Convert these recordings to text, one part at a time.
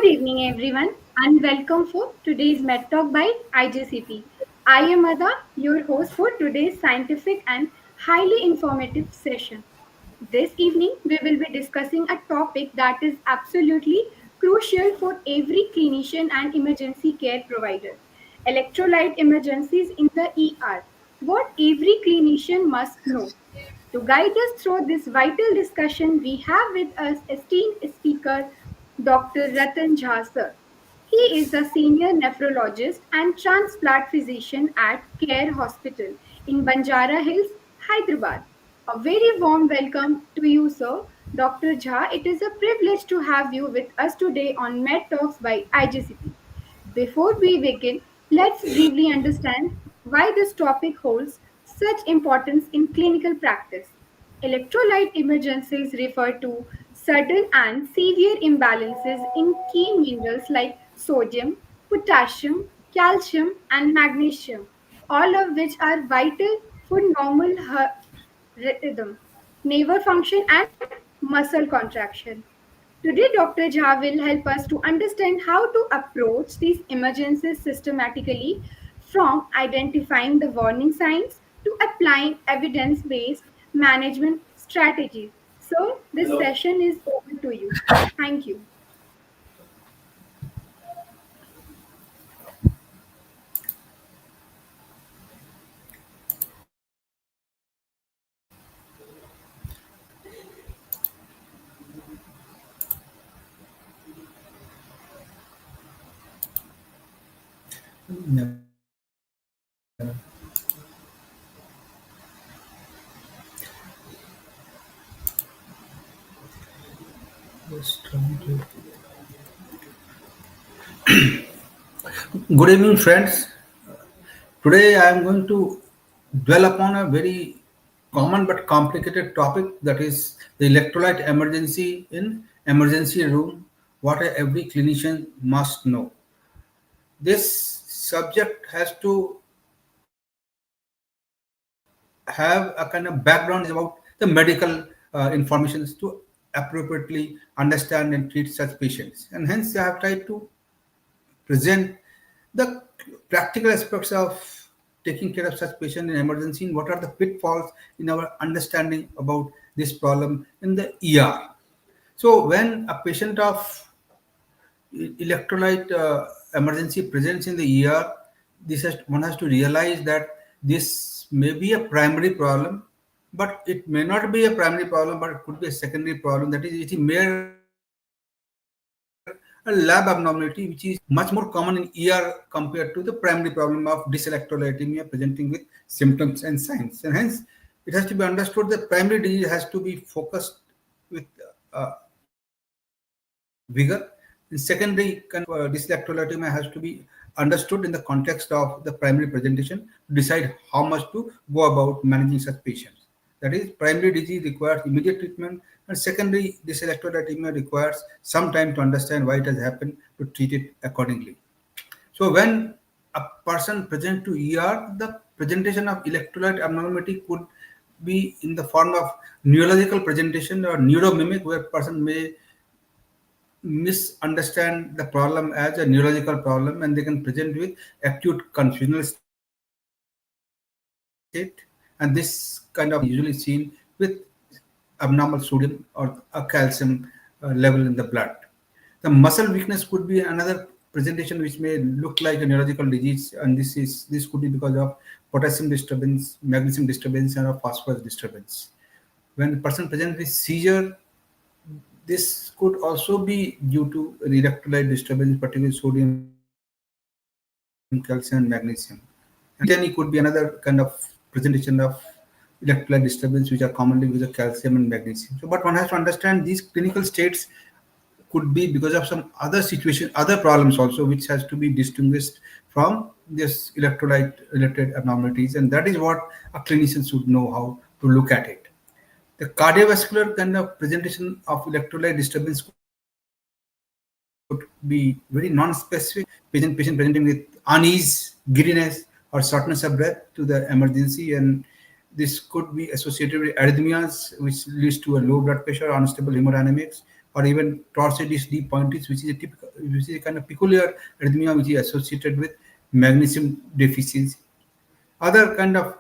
evening, everyone, and welcome for today's Med Talk by IGCP. I am Ada, your host for today's scientific and highly informative session. This evening, we will be discussing a topic that is absolutely crucial for every clinician and emergency care provider: electrolyte emergencies in the ER. What every clinician must know. To guide us through this vital discussion, we have with us esteemed speaker Dr. Ratan Jha sir. He is a senior nephrologist and transplant physician at Care Hospital in Banjara Hills, Hyderabad. A very warm welcome to you, sir. Dr. Jha, it is a privilege to have you with us today on Med Talks by IGCP. Before we begin, let's briefly understand why this topic holds such importance in clinical practice. Electrolyte emergencies refer to sudden and severe imbalances in key minerals like sodium, potassium, calcium, and magnesium, all of which are vital for normal rhythm, nerve function, and muscle contraction. Today, Dr. Jha will help us to understand how to approach these emergencies systematically, from identifying the warning signs to applying evidence based management strategies. So, this session is over to you. Thank you. Good evening, friends. Today I am going to dwell upon a very common but complicated topic, that is the electrolyte emergency in emergency room, what every clinician must know. This subject has to have a kind of background about the medical information to appropriately understand and treat such patients. And hence I have tried to present the practical aspects of taking care of such patient in emergency and what are the pitfalls in our understanding about this problem in the ER. So when a patient of electrolyte emergency presents in the ER, one has to realize that this may be a primary problem, but it may not be a primary problem, but it could be a secondary problem. That is, it is mere a lab abnormality, which is much more common in ER compared to the primary problem of dyselectrolytemia presenting with symptoms and signs. And hence, it has to be understood that primary disease has to be focused with vigor. And secondary dyselectrolytemia has to be understood in the context of the primary presentation to decide how much to go about managing such patients. That is, primary disease requires immediate treatment, and secondary dyselectrolytemia requires some time to understand why it has happened to treat it accordingly. So when a person presents to ER, the presentation of electrolyte abnormality could be in the form of neurological presentation or neuromimic, where person may misunderstand the problem as a neurological problem and they can present with acute confusional state, and this kind of usually seen with abnormal sodium or a calcium level in the blood. The muscle weakness could be another presentation which may look like a neurological disease, and this could be because of potassium disturbance, magnesium disturbance, or phosphorus disturbance. When the person presents with seizure, this could also be due to an electrolyte disturbance, particularly sodium, calcium, and magnesium. And then it could be another kind of presentation of electrolyte disturbance, which are commonly with the calcium and magnesium. So, but one has to understand these clinical states could be because of some other situation, other problems also, which has to be distinguished from this electrolyte related abnormalities, and that is what a clinician should know how to look at it. The cardiovascular kind of presentation of electrolyte disturbance could be very non-specific. Patient presenting with unease, giddiness, or shortness of breath to the emergency, and this could be associated with arrhythmias, which leads to a low blood pressure, unstable hemodynamics, or or even torsidis d pointis, which is a kind of peculiar arrhythmia which is associated with magnesium deficiency. Other kind of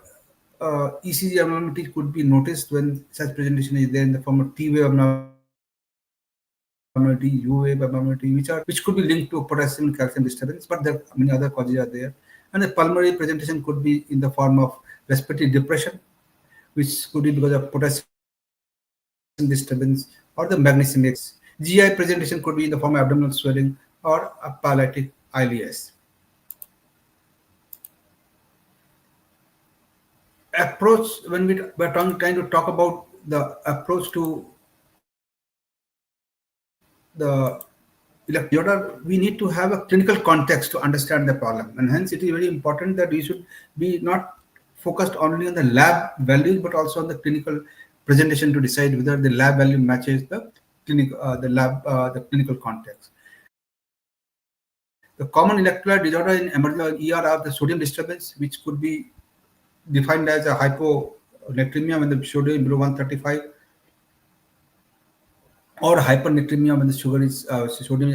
ECG abnormalities could be noticed when such presentation is there in the form of T wave abnormality, U wave abnormality, which could be linked to potassium and calcium disturbance, but there are many other causes are there. And the pulmonary presentation could be in the form of respiratory depression, which could be because of potassium disturbance or the magnesium excess. GI presentation could be in the form of abdominal swelling or a paralytic ileus. Approach when we're trying to talk about the approach to the disorder, we need to have a clinical context to understand the problem, and hence it is very important that we should be not focused only on the lab values but also on the clinical presentation to decide whether the lab value matches the clinical context. The common electrolyte disorder in emergency ER are the sodium disturbance, which could be defined as a hyponatremia when the sodium is below 135, or hypernatremia when the sodium is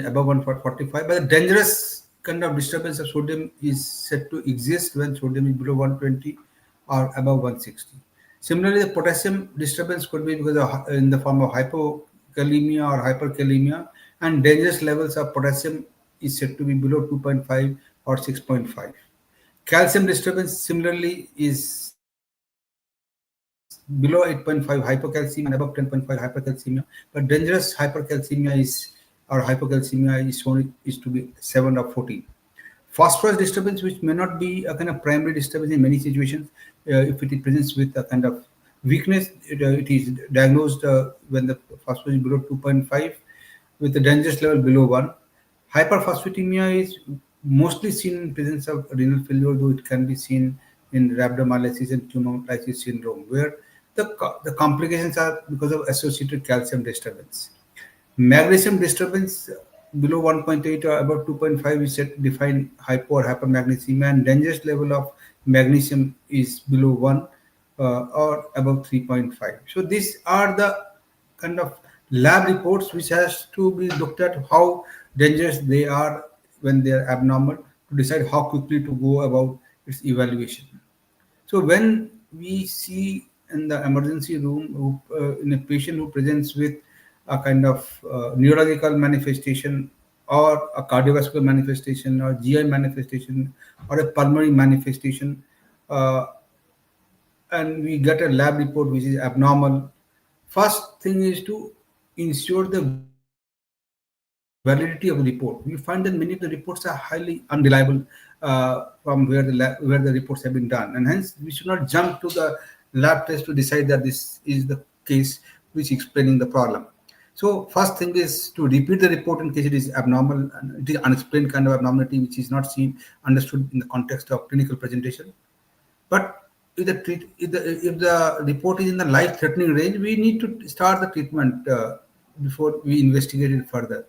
above 145. But the dangerous kind of disturbance of sodium is said to exist when sodium is below 120 or above 160. Similarly, the potassium disturbance could be because of, in the form of hypokalemia or hyperkalemia, and dangerous levels of potassium is said to be below 2.5 or 6.5. Calcium disturbance similarly is below 8.5 hypocalcemia and above 10.5 hypercalcemia, but dangerous hypercalcemia is or hypocalcemia is shown is to be 7 or 14. Phosphorus disturbance, which may not be a kind of primary disturbance in many situations, if it is presents with a kind of weakness, it is diagnosed when the phosphorus is below 2.5 with the dangerous level below 1. Hyperphosphatemia is mostly seen in presence of renal failure, though it can be seen in rhabdomyolysis and tumoritis syndrome, where the complications are because of associated calcium disturbance. Magnesium disturbance below 1.8 or above 2.5 is defined hypo or hypermagnesemia, and dangerous level of magnesium is below 1 or above 3.5. So these are the kind of lab reports which has to be looked at how dangerous they are when they are abnormal to decide how quickly to go about its evaluation. So when we see in the emergency room in a patient who presents with a kind of neurological manifestation or a cardiovascular manifestation or GI manifestation or a pulmonary manifestation, uh, and we get a lab report which is abnormal, first thing is to ensure the validity of the report. We find that many of the reports are highly unreliable from where the reports have been done, and hence we should not jump to the lab test to decide that this is the case which is explaining the problem. So first thing is to repeat the report in case it is abnormal and it is unexplained kind of abnormality which is not seen understood in the context of clinical presentation. But if the report is in the life-threatening range, we need to start the treatment before we investigate it further.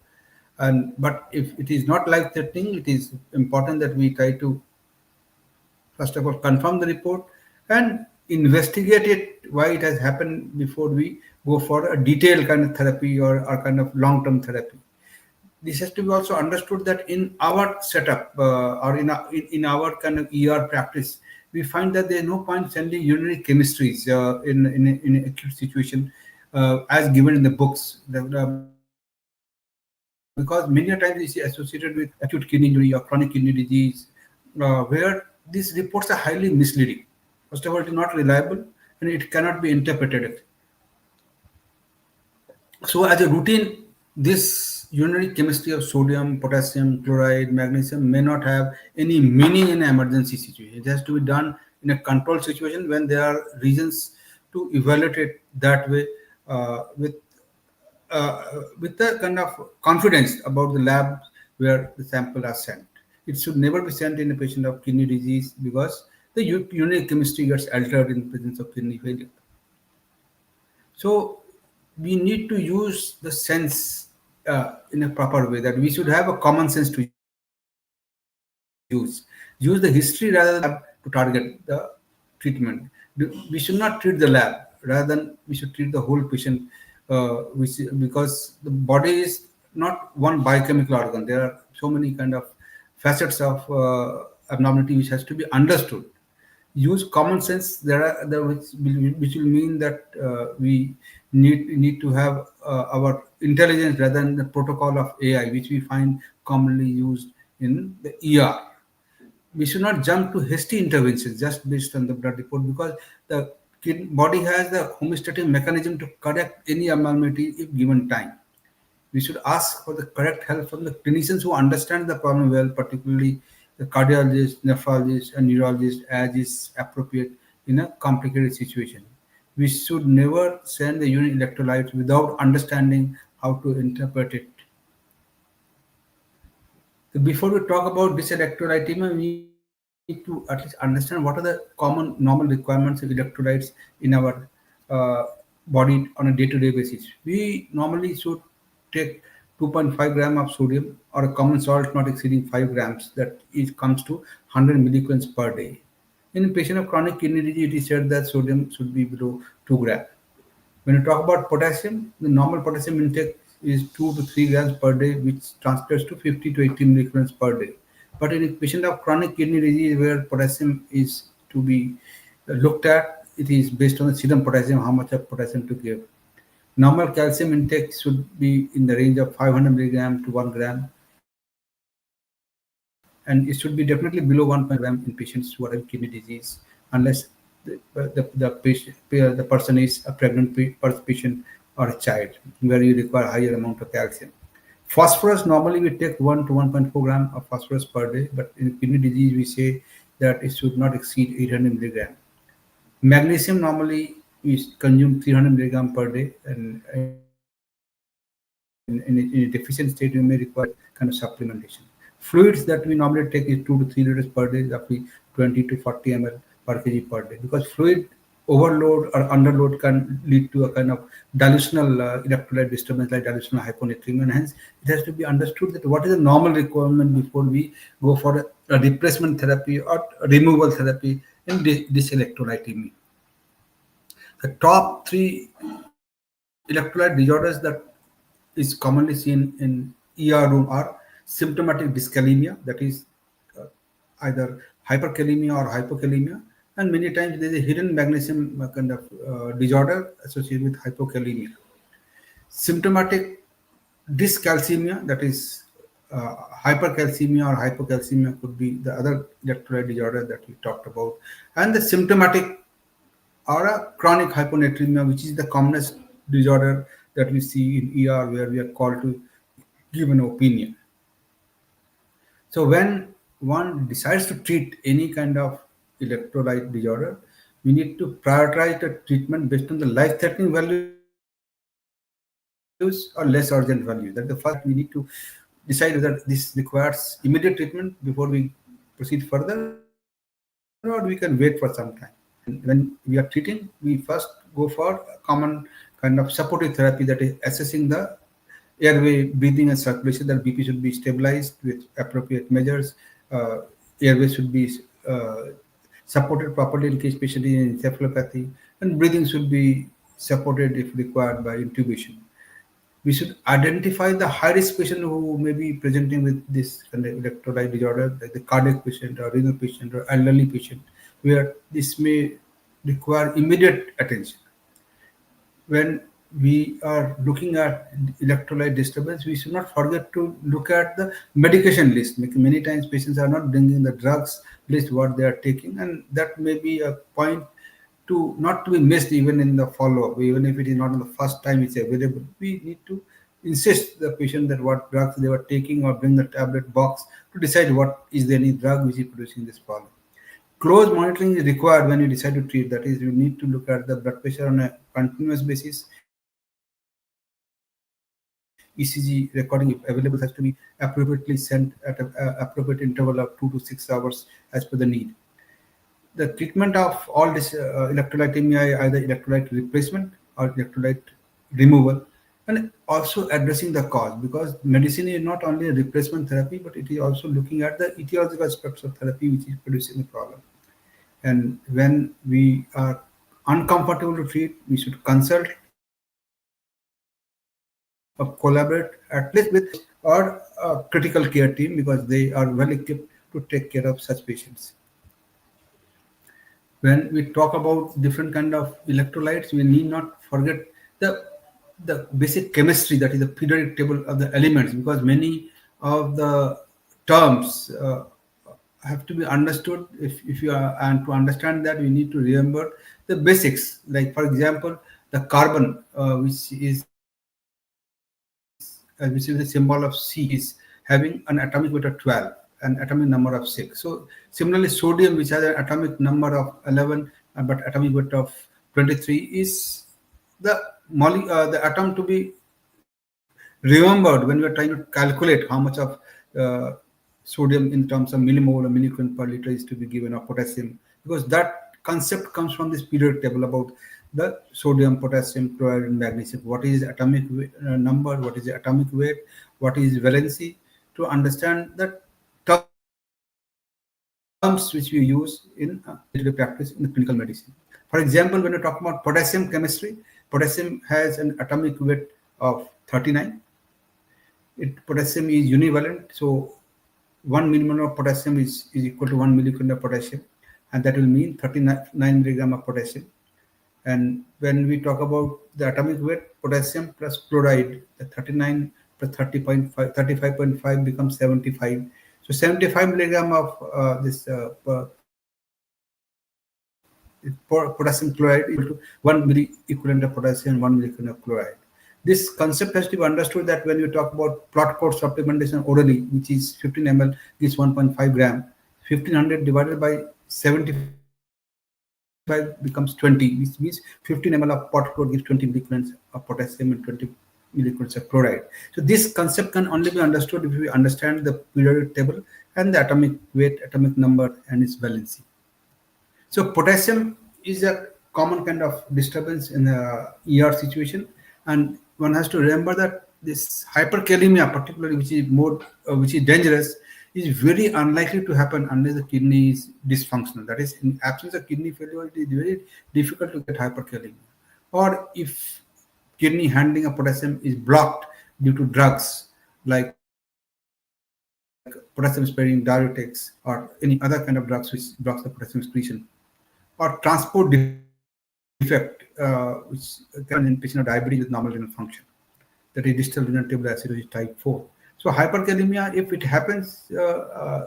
And but if it is not life-threatening, it is important that we try to first of all confirm the report and investigate it why it has happened before we go for a detailed kind of therapy or kind of long-term therapy. This has to be also understood that in our setup or in our kind of ER practice, we find that there is no point sending urinary chemistries in an acute situation as given in the books. Because many a times we see associated with acute kidney injury or chronic kidney disease, where these reports are highly misleading. First of all, it is not reliable and it cannot be interpreted. So, as a routine, this urinary chemistry of sodium, potassium, chloride, magnesium may not have any meaning in an emergency situation. It has to be done in a controlled situation when there are reasons to evaluate it that way uh, with with the kind of confidence about the lab where the sample are sent. It should never be sent in a patient of kidney disease because the urinary chemistry gets altered in the presence of kidney failure. So we need to use the sense in a proper way, that we should have a common sense to use the history rather than to target the treatment. We should not treat the lab, rather than we should treat the whole patient which because the body is not one biochemical organ. There are so many kind of facets of abnormality which has to be understood. Use common sense. There which will mean that we need to have our intelligence rather than the protocol of AI, which we find commonly used in the ER. We should not jump to hasty interventions just based on the blood report, because the body has the homeostatic mechanism to correct any abnormality if given time. We should ask for the correct help from the clinicians who understand the problem well, particularly the cardiologist, nephrologist, and neurologist, as is appropriate in a complicated situation. We should never send the urine electrolytes without understanding how to interpret it. So before we talk about this electrolytemia, we need to at least understand what are the common normal requirements of electrolytes in our uh, body on a day-to-day basis. We normally should take 2.5 gram of sodium or a common salt not exceeding 5 grams. That is comes to 100 milligrams per day. In a patient of chronic kidney disease, it is said that sodium should be below 2 grams. When you talk about potassium, the normal potassium intake is 2 to 3 grams per day, which translates to 50 to 80 milligrams per day. But in a patient of chronic kidney disease where potassium is to be looked at, it is based on the serum potassium, how much of potassium to give. Normal calcium intake should be in the range of 500 milligram to 1 gram, and it should be definitely below 1.5 gram in patients who are having kidney disease, unless the person is a pregnant patient or a child, where you require higher amount of calcium. Phosphorus, normally we take 1 to 1.4 gram of phosphorus per day, but in kidney disease we say that it should not exceed 800 milligram. Magnesium normally is consumed 300 milligram per day, and in a deficient state you may require kind of supplementation. Fluids that we normally take is 2 to 3 liters per day, roughly 20 to 40 ml per kg per day, because fluid overload or underload can lead to a kind of dilutional electrolyte disturbance like dilutional hyponatremia, and hence it has to be understood that what is the normal requirement before we go for a replacement therapy or removal therapy in this electrolytemia. The top three electrolyte disorders that is commonly seen in ER room are symptomatic dyskalemia, that is uh, either hyperkalemia or hypokalemia, and many times there is a hidden magnesium kind of disorder associated with hypokalemia. Symptomatic dyscalcemia, that is hypercalcemia or hypocalcemia, could be the other electrolyte disorder that we talked about, and the symptomatic or a chronic hyponatremia, which is the commonest disorder that we see in ER, where we are called to give an opinion. So when one decides to treat any kind of electrolyte disorder, we need to prioritize the treatment based on the life-threatening values or less urgent values. That the first thing that we need to decide whether this requires immediate treatment before we proceed further, or we can wait for some time. And when we are treating, we first go for a common kind of supportive therapy, that is assessing the airway, breathing, and circulation. That BP should be stabilized with appropriate measures. Airway should be supported properly in case patient is in encephalopathy, and breathing should be supported if required by intubation. We should identify the high risk patient who may be presenting with this kind of electrolyte disorder, like the cardiac patient or renal patient or elderly patient, where this may require immediate attention. When we are looking at electrolyte disturbance, we should not forget to look at the medication list. Many times patients are not bringing the drugs list what they are taking, and that may be a point to not to be missed even in the follow-up. Even if it is not on the first time it's available, we need to insist the patient that what drugs they were taking, or bring the tablet box to decide what is there any drug which is producing this problem. Close monitoring is required when you decide to treat. That is, you need to look at the blood pressure on a continuous basis. ECG recording, if available, has to be appropriately sent at an appropriate interval of 2 to 6 hours as per the need. The treatment of all this electrolytemia, either electrolyte replacement or electrolyte removal, and also addressing the cause, because medicine is not only a replacement therapy, but it is also looking at the etiological aspects of therapy which is producing the problem. And when we are uncomfortable to treat, we should consult collaborate at least with or a critical care team because they are well equipped to take care of such patients. When we talk about different kind of electrolytes, we need not forget the basic chemistry, that is the periodic table of the elements, because many of the terms have to be understood. If you are, and to understand that, we need to remember the basics. Like for example, the carbon, which is the symbol of C, is having an atomic weight of 12 and atomic number of 6. So similarly, sodium, which has an atomic number of 11 but atomic weight of 23, is the the atom to be remembered when we are trying to calculate how much of uh, sodium in terms of millimole or millicurie per liter is to be given, or potassium, because that concept comes from this periodic table about the sodium, potassium, chloride, and magnesium. What is atomic number? What is the atomic weight? What is valency? To understand the terms which we use in day-to-day practice in the clinical medicine. For example, when you talk about potassium chemistry, potassium has an atomic weight of 39. Potassium is univalent, so 1 milligram of potassium is equal to 1 milligram of potassium, and that will mean 39 milligram of potassium. And when we talk about the atomic weight, potassium plus chloride, the 39 plus 30.5, 35.5 becomes 75. So 75 milligram of this potassium chloride is equal to 1 milli equivalent of potassium, 1 milligram of chloride. This concept has to be understood that when you talk about plot code supplementation orally, which is 15 ml, gives 1.5 gram, 1500 divided by 75 becomes 20, which means 15 ml of pot chloride gives 20 milligrams of potassium and 20 milligrams of chloride. So this concept can only be understood if we understand the periodic table and the atomic weight, atomic number, and its valency. So potassium is a common kind of disturbance in the ER situation, and one has to remember that this hyperkalemia, particularly which is dangerous, is very unlikely to happen unless the kidney is dysfunctional. That is, in absence of kidney failure, it is very difficult to get hyperkalemia. Or if kidney handling of potassium is blocked due to drugs like potassium sparing diuretics or any other kind of drugs which blocks the potassium excretion, or transport defect, which can happen in patient of diabetes with normal renal function, that is distal renal tubular acidosis type 4. So hyperkalemia, if it happens,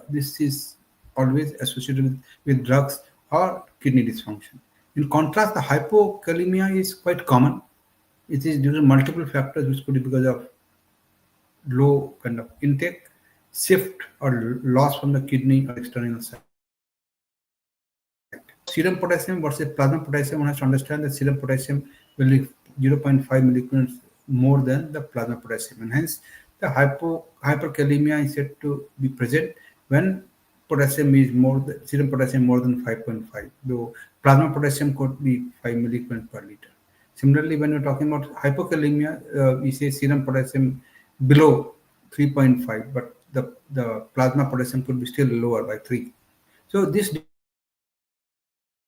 this is always associated with drugs or kidney dysfunction. In contrast, the hypokalemia is quite common. It is due to multiple factors, which could be because of low kind of intake, shift or loss from the kidney or external side. Serum potassium versus plasma potassium, one has to understand that serum potassium will be 0.5 milligrams more than the plasma potassium, and hence the hyperkalemia is said to be present when potassium is serum potassium more than 5.5, though plasma potassium could be 5 milligrams per liter. Similarly, when you're talking about hypokalemia, we say serum potassium below 3.5, but the plasma potassium could be still lower by 3. So this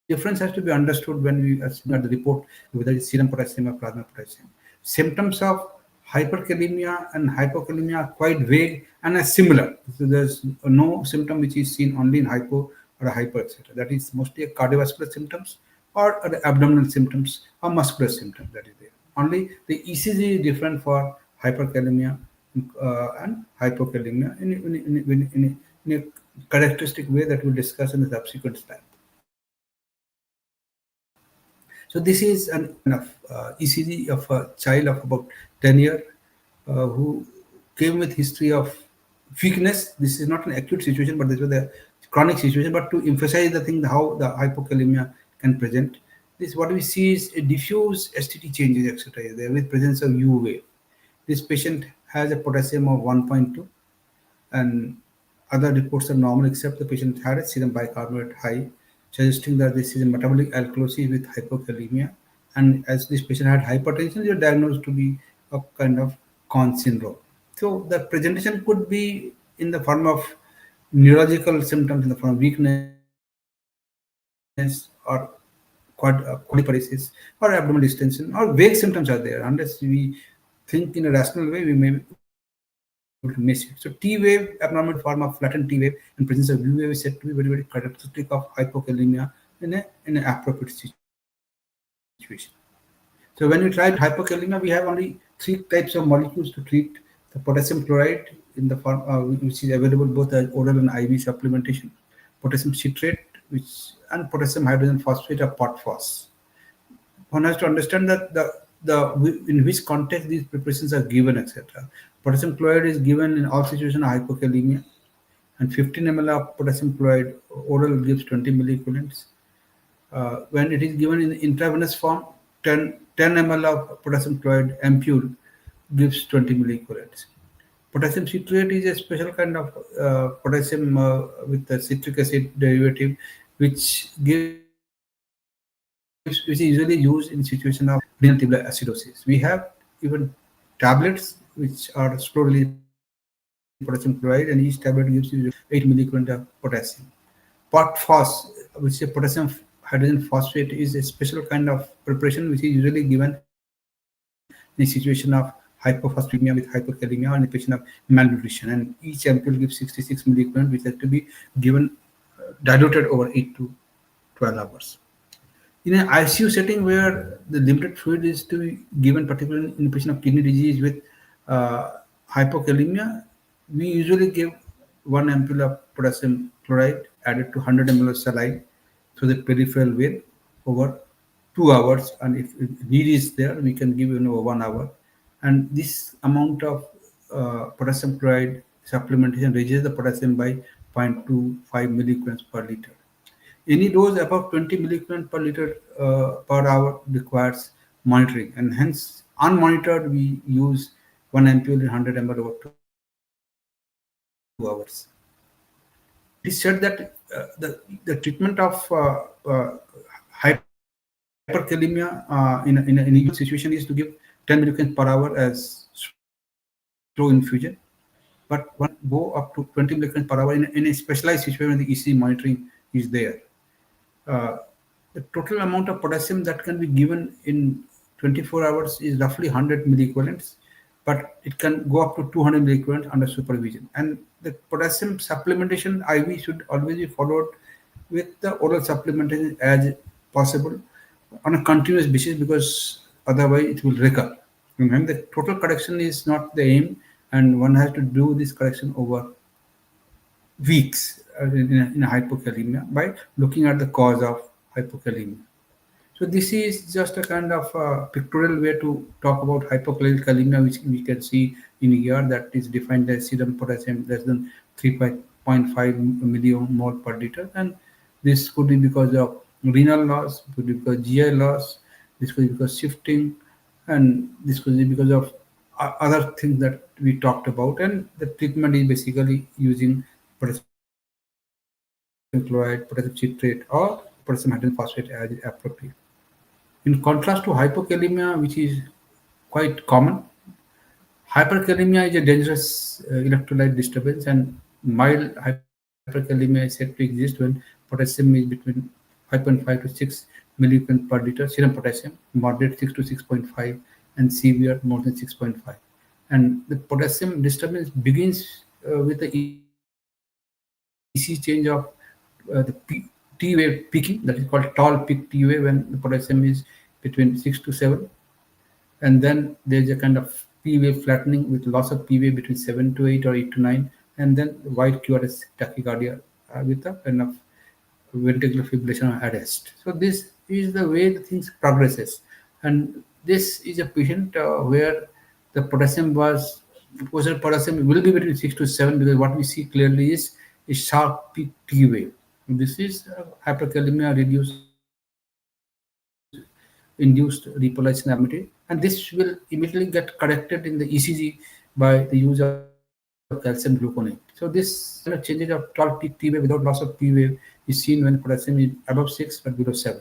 difference has to be understood when we are looking at the report, whether it's serum potassium or plasma potassium. Symptoms of hyperkalemia and hypokalemia are quite vague and are similar. So there's no symptom which is seen only in hypo or a hyper, etc. That is mostly a cardiovascular symptoms or the abdominal symptoms or muscular symptoms that is there. Only the ECG is different for hyperkalemia and hypokalemia in a characteristic way that we'll discuss in the subsequent slide. So this is an ECG of a child of about 10 years who came with history of weakness. This is not an acute situation, but this was a chronic situation. But to emphasize the thing, how the hypokalemia can present, this what we see is a diffuse STT changes, etc. There with presence of U wave. This patient has a potassium of 1.2, and other reports are normal except the patient had a serum bicarbonate high, suggesting that this is a metabolic alkalosis with hypokalemia. And as this patient had hypertension, they are diagnosed to be a kind of Conn syndrome. So the presentation could be in the form of neurological symptoms, in the form of weakness or quadriparesis or abdominal distension, or vague symptoms are there unless we think in a rational way, we may be able to miss it. So T wave abnormality is a form of flattened T wave, and presence of U wave is said to be very, very characteristic of hypokalemia in an appropriate situation. So when you try to treat hypokalemia, we have only three types of molecules to treat: the potassium chloride in the form which is available both as oral and IV supplementation, potassium citrate, which and potassium hydrogen phosphate or POTPHOS. One has to understand that the in which context these preparations are given, etc. Potassium chloride is given in all situations of hypokalemia, and 15 ml of potassium chloride oral gives 20 milliequivalents. When it is given in intravenous form, 10 ml of potassium chloride ampule gives 20 milliequivalents. Potassium citrate is a special kind of potassium with the citric acid derivative, which which is usually used in situation of renal tubular acidosis. We have even tablets which are slow release potassium chloride, and each tablet gives you 8 milliequivalent of potassium. POTPHOS, which is a potassium hydrogen phosphate, is a special kind of preparation which is usually given in a situation of hypophosphatemia with hyperkalemia or in a patient of malnutrition. And each ampule gives 66 milliequivalent, which has to be given diluted over 8 to 12 hours. In an ICU setting where the limited fluid is to be given, particularly in a patient of kidney disease with uh, hypokalemia, we usually give 1 ampule of potassium chloride added to 100 ml of saline through the peripheral vein over 2 hours, and if need is there, we can give over 1 hour. And this amount of potassium chloride supplementation raises the potassium by 0.25 milliequivalents per liter. Any dose above 20 milliequivalent per liter per hour requires monitoring, and hence unmonitored we use 1 ampule in 100 ml over 2 hours. It is said that the treatment of hyperkalemia in a usual situation is to give 10 milligrams per hour as slow infusion. But one can go up to 20 milligrams per hour in a specialized situation where the ECG monitoring is there. Uh, the total amount of potassium that can be given in 24 hours is roughly 100 milliequivalents, but it can go up to 200 milliequivalents under supervision. And the potassium supplementation IV should always be followed with the oral supplementation as possible on a continuous basis, because otherwise it will recur. And the total correction is not the aim, and one has to do this correction over weeks in a hypokalemia by looking at the cause of hypokalemia. So this is just a kind of pictorial way to talk about hypokalemia, which we can see in here, that is defined as serum potassium less than 3.5 millimole per liter, and this could be because of renal loss, could be because GI loss, this could be because shifting, and this could be because of other things that we talked about. And the treatment is basically using potassium chloride, potassium citrate, or potassium hydrogen phosphate as appropriate. In contrast to hypokalemia, which is quite common, hyperkalemia is a dangerous electrolyte disturbance, and mild hyperkalemia is said to exist when potassium is between 5.5 to 6 milligrams per liter serum potassium, moderate 6 to 6.5, and severe more than 6.5. And the potassium disturbance begins with the EC change of the T wave peaking, that is called tall peak T wave, when the potassium is between 6 to 7, and then there's a kind of P wave flattening with loss of P wave between 7 to 8 or 8 to 9, and then white QRS tachycardia with a kind of ventricular fibrillation or arrest. So this is the way the things progresses, and this is a patient where the potassium was posted potassium will be between 6 to 7, because what we see clearly is a sharp peak T wave. This is hyperkalemia reduced induced repolation abnormality, and this will immediately get corrected in the ECG by the use of calcium gluconate. So this kind of changes of tall peak T wave without loss of P wave is seen when potassium is above 6 but below 7.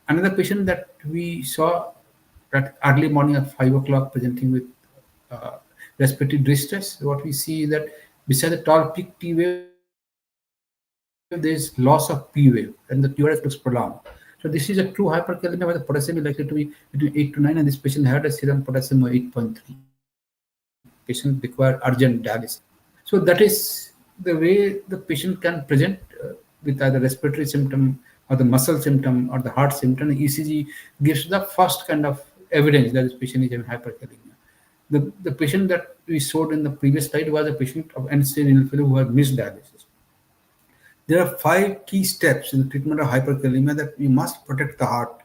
Another patient that we saw at early morning at 5 o'clock presenting with uh, respiratory distress, what we see is that beside the tall peak T wave, there is loss of P wave, and the QRS looks prolonged. So this is So this is a true hyperkalemia where the potassium is likely to be between 8 to 9, and this patient had a serum potassium of 8.3. Patient required urgent dialysis. So that is the way the patient can present with either respiratory symptom or the muscle symptom or the heart symptom. ECG gives the first kind of evidence that this patient is having hyperkalemia. The patient that we showed in the previous slide was a patient of end-stage renal failure who had missed dialysis. There are five key steps in the treatment of hyperkalemia that we must protect the heart,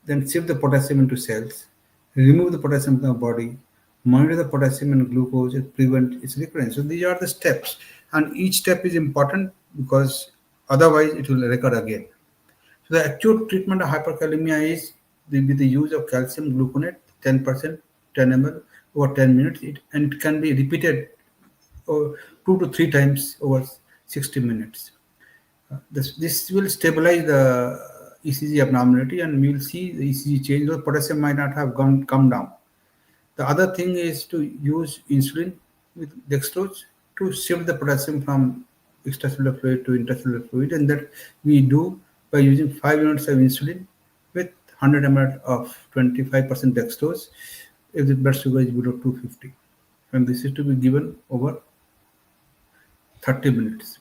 then shift the potassium into cells, remove the potassium from the body, monitor the potassium and glucose, and prevent its recurrence. So these are the steps, and each step is important because otherwise it will recur again. So the acute treatment of hyperkalemia is with the use of calcium gluconate, 10%, 10 ml over 10 minutes, and it can be repeated 2 to 3 times over 60 minutes. This will stabilize the ECG abnormality, and we will see the ECG change. The potassium might not have come down. The other thing is to use insulin with dextrose to shift the potassium from extracellular fluid to intracellular fluid, and that we do by using 5 units of insulin with 100 ml of 25% dextrose if the blood sugar is below 250. And this is to be given over 30 minutes.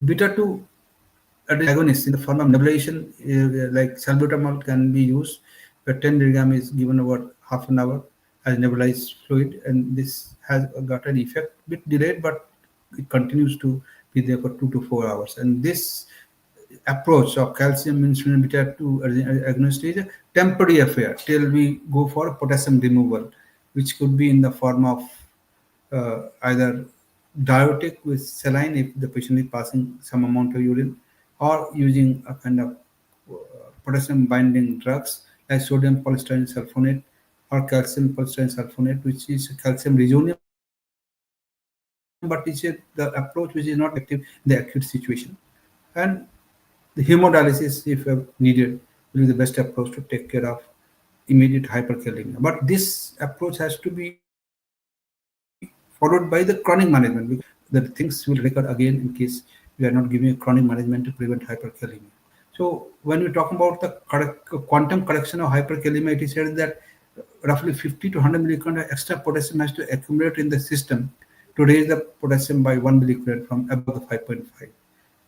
Beta 2 agonists in the form of nebulization, like salbutamol, can be used, where 10 milligram is given over half an hour as nebulized fluid, and this has got an effect, bit delayed, but it continues to be there for 2 to 4 hours. And this approach of calcium insulin beta 2 agonist is a temporary affair till we go for potassium removal, which could be in the form of either diuretic with saline if the patient is passing some amount of urine, or using a kind of potassium binding drugs like sodium polystyrene sulfonate or calcium polystyrene sulfonate, which is calcium resonium, but it's the approach which is not effective in the acute situation. And the hemodialysis, if needed, will be the best approach to take care of immediate hyperkalemia. But this approach has to be followed by the chronic management, because the things will recur again in case we are not giving a chronic management to prevent hyperkalemia. So when we talk about the quantum correction of hyperkalemia, it is said that roughly 50 to 100 millicurie extra potassium has to accumulate in the system to raise the potassium by 1 millicurie from above the 5.5.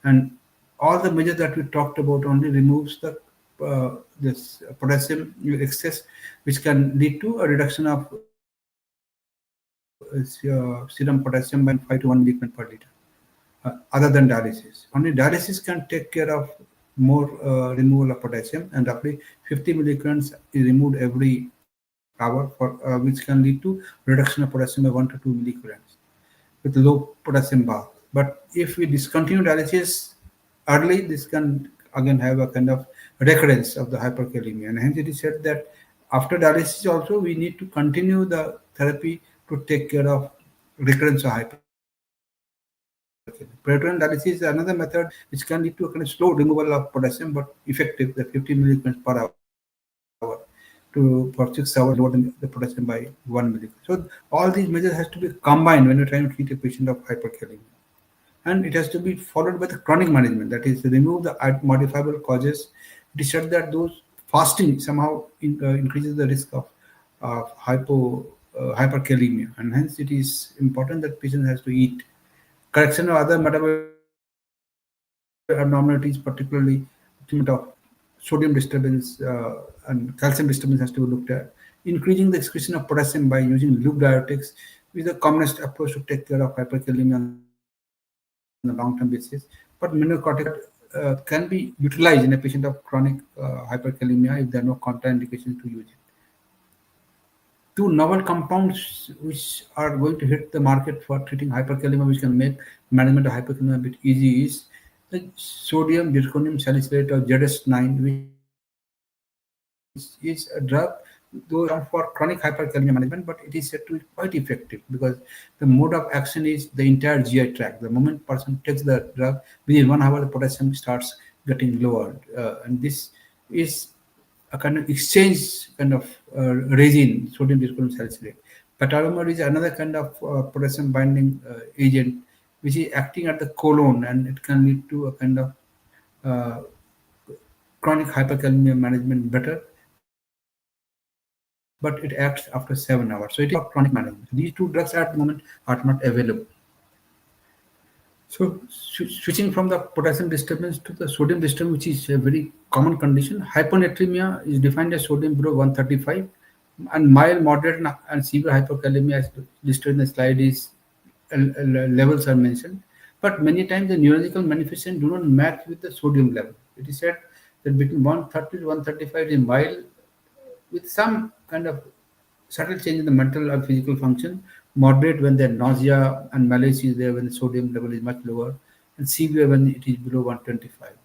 And all the measures that we talked about only removes the this potassium excess, which can lead to a reduction of serum potassium by 5 to 1 milligram per liter. Other than dialysis, only dialysis can take care of more removal of potassium, and roughly 50 milligrams is removed every hour, for which can lead to reduction of potassium by 1 to 2 milligrams with low potassium bath. But if we discontinue dialysis early, this can again have a kind of recurrence of the hyperkalemia. And hence it is said that after dialysis also we need to continue the therapy to take care of recurrence of hyperkalemia. Peritoneal dialysis is another method which can lead to a kind of slow removal of potassium, but effective, the 50 milligrams per hour for 6 hours, lower than the potassium by 1 milligram. So all these measures has to be combined when you're trying to treat a patient of hyperkalemia. And it has to be followed by the chronic management, that is, remove the modifiable causes. It is said that those fasting somehow increases the risk of hyperkalemia, and hence it is important that patient has to eat. Correction of other metabolic abnormalities, particularly treatment of sodium disturbance and calcium disturbance, has to be looked at. Increasing the excretion of potassium by using loop diuretics is the commonest approach to take care of hyperkalemia on the long term basis. But mineralocorticoid can be utilized in a patient of chronic hyperkalemia if there are no contraindications to use it. Two novel compounds which are going to hit the market for treating hyperkalemia, which can make management of hyperkalemia a bit easy, is the sodium zirconium salicylate or ZS9, which is a drug, though it is found for chronic hyperkalemia management, but it is said to be quite effective because the mode of action is the entire GI tract. The moment person takes the drug, within 1 hour the potassium starts getting lowered, and this is a kind of exchange kind of resin, sodium zirconium salicylate. Patalumer is another kind of potassium binding agent which is acting at the colon, and it can lead to a kind of uh, chronic hyperkalemia management better, but it acts after 7 hours. So it is about chronic management. These two drugs at the moment are not available. So switching from the potassium disturbance to the sodium disturbance, which is a very common condition, hyponatremia is defined as sodium below 135, and mild, moderate, and severe hypokalemia, as listed in the slide, is levels are mentioned. But many times the neurological manifestation do not match with the sodium level. It is said that between 130 to 135 is mild, with some kind of subtle change in the mental or physical function, moderate when the nausea and malaise is there when the sodium level is much lower, and severe when it is below 125.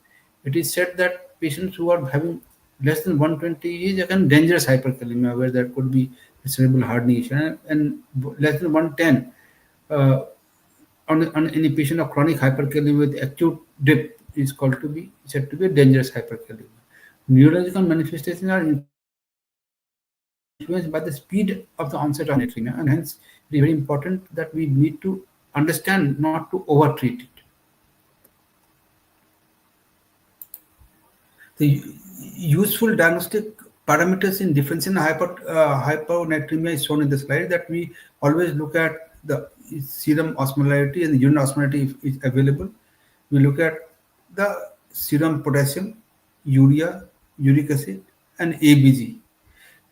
It is said that patients who are having less than 120 is again dangerous hyperkalemia, where there could be cerebral herniation, and less than 110 uh, on any patient of chronic hyperkalemia with acute dip is called to be said to be a dangerous hyperkalemia. Neurological manifestations are influenced by the speed of the onset of hyponatremia, and hence it is very important that we need to understand not to overtreat it. The useful diagnostic parameters in difference in hyponatremia is shown in the slide, that we always look at the serum osmolarity and the urine osmolarity if is available. We look at the serum potassium, urea, uric acid, and ABG.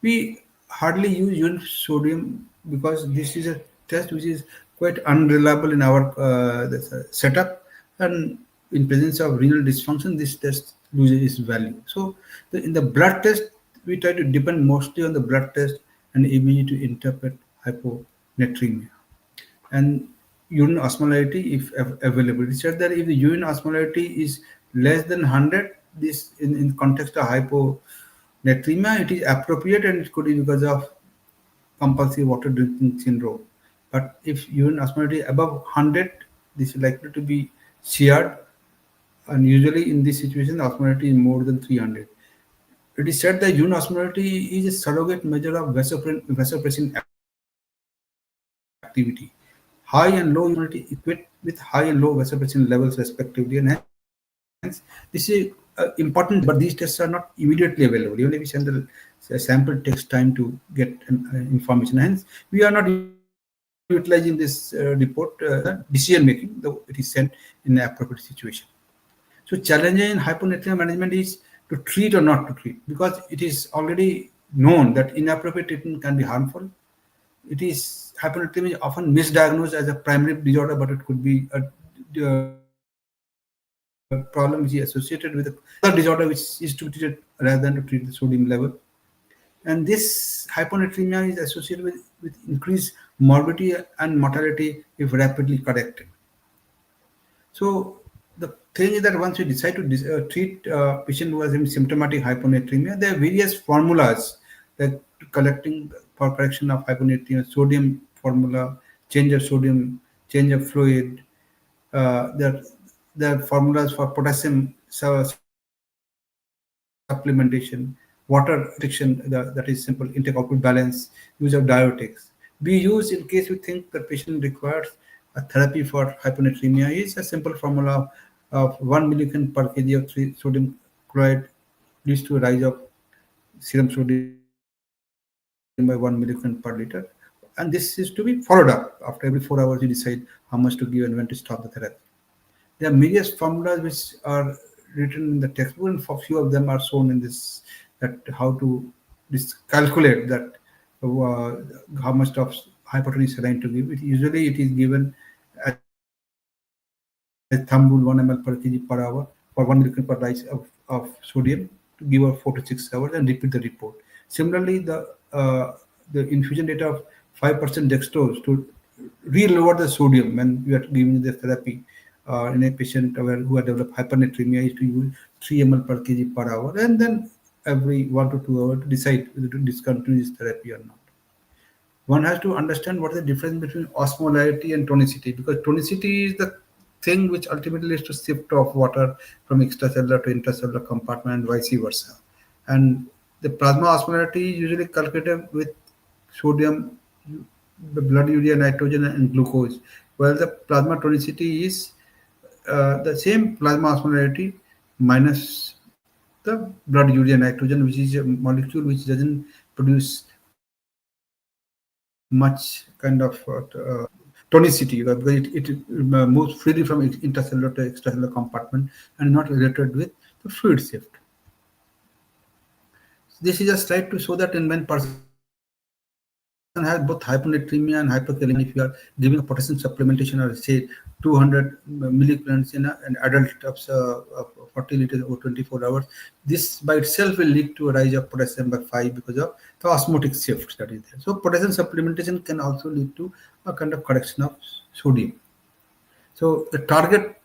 We hardly use urine sodium because this is a test which is quite unreliable in our setup, and in presence of renal dysfunction, this test loses its value. So, in the blood test, we try to depend mostly on the blood test and ABG to interpret hyponatremia. And urine osmolarity, if available, it said that if the urine osmolarity is less than 100, this in context of hyponatremia, it is appropriate, and it could be because of compulsive water drinking syndrome. But if urine osmolarity above 100, this is likely to be shared, and usually in this situation, the osmolarity is more than 300. It is said that urine osmolarity is a surrogate measure of vasopressin activity. High and low urine osmolarity equate with high and low vasopressin levels respectively, and hence this is important test, but these tests are not immediately available. Even if we send the sample, takes time to get information. Hence, we are not utilizing this report in the decision making, though it is sent in an appropriate situation. So challenge in hyponatremia management is to treat or not to treat, because it is already known that inappropriate treatment can be harmful. It is hyponatremia is often misdiagnosed as a primary disorder, but it could be a problem which is associated with another disorder which is to be treated rather than to treat the sodium level. And this hyponatremia is associated with increased morbidity and mortality if rapidly corrected. So the thing is that once we decide to treat patient who has symptomatic hyponatremia, there are various formulas that collecting for correction of hyponatremia, sodium formula, change of sodium, change of fluid. There are formulas for potassium supplementation, water restriction, that is simple intake output balance, use of diuretics. We use in case we think the patient requires a therapy for hyponatremia is a simple formula of 1 milligram per kg of sodium chloride leads to a rise of serum sodium by 1 milligram per liter. And this is to be followed up. After every 4 hours, you decide how much to give and when to stop the therapy. There are various formulas which are written in the textbook, and for few of them are shown in this, that how to calculate that how much of hypertonic saline to give. Usually it is given as thumb rule 1 ml per kg per hour for 1 milligram per rise of sodium to give her 4 to 6 hours and repeat the report. Similarly, the infusion rate of 5% dextrose to re-lower the sodium when we are giving the therapy in a patient who had developed hypernatremia is to use 3 ml per kg per hour, and then every 1 to 2 hours to decide whether to discontinue this therapy or not. One has to understand what is the difference between osmolarity and tonicity, because tonicity is the thing which ultimately leads to shift of water from extracellular to intracellular compartment and vice versa. And the plasma osmolarity is usually calculated with sodium, the blood urea, nitrogen, and glucose, while the plasma tonicity is the same plasma osmolarity minus the blood urea nitrogen, which is a molecule which doesn't produce much kind of tonicity, because it moves freely from intercellular to extracellular compartment and not related with the fluid shift. This is a slide to show that in when person has both hyponatremia and hyperkalemia, and if you are giving a potassium supplementation or say 200 milligrams in an adult of 40 liters over 24 hours, this by itself will lead to a rise of potassium by 5 because of the osmotic shift that is there. So potassium supplementation can also lead to a kind of correction of sodium. So the target